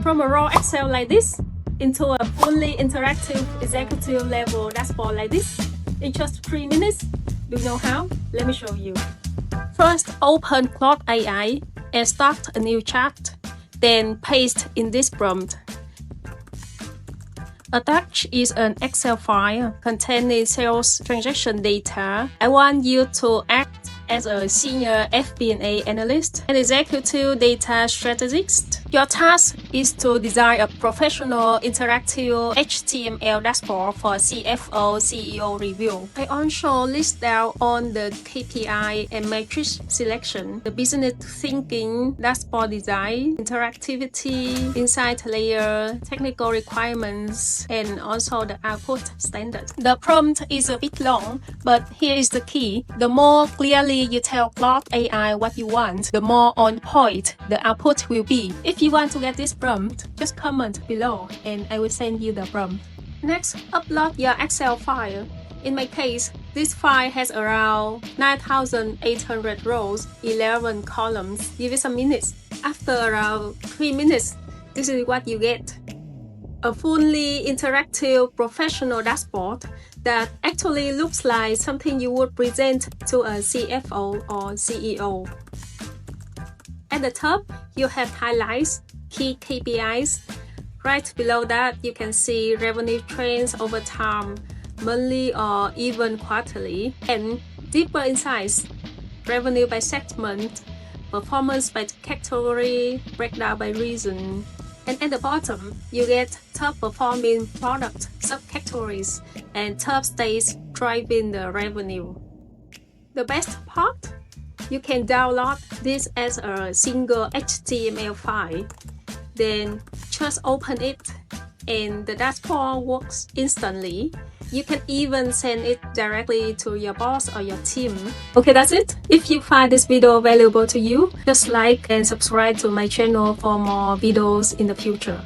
from a raw Excel like this into a fully interactive executive level dashboard like this in just 3 minutes. Do you know how? Let me show you. First, open Claude AI and start a new chart. Then paste in this prompt. Attached is an Excel file containing sales transaction data. I want you to act as a senior FP&A analyst and executive data strategist. Your task is to design a professional interactive HTML dashboard for CFO-CEO review. I also list down on the KPI and matrix selection, the business thinking, dashboard design, interactivity, insight layer, technical requirements, and also the output standard. The prompt is a bit long, but here is the key. The more clearly you tell Claude AI what you want, the more on point the output will be. If you want to get this prompt, just comment below and I will send you the prompt. Next, upload your Excel file. In my case, this file has around 9,800 rows, 11 columns. Give it some minutes. After around 3 minutes, this is what you get. A fully interactive professional dashboard that actually looks like something you would present to a CFO or CEO. At the top, you have highlights, key KPIs. Right below that, you can see revenue trends over time, monthly or even quarterly, and deeper insights, revenue by segment, performance by category, breakdown by region. And at the bottom, you get top performing product subcategories and top states driving the revenue. The best part? You can download this as a single HTML file. Then just open it and the dashboard works instantly. You can even send it directly to your boss or your team. Okay, that's it. If you find this video valuable to you, just like and subscribe to my channel for more videos in the future.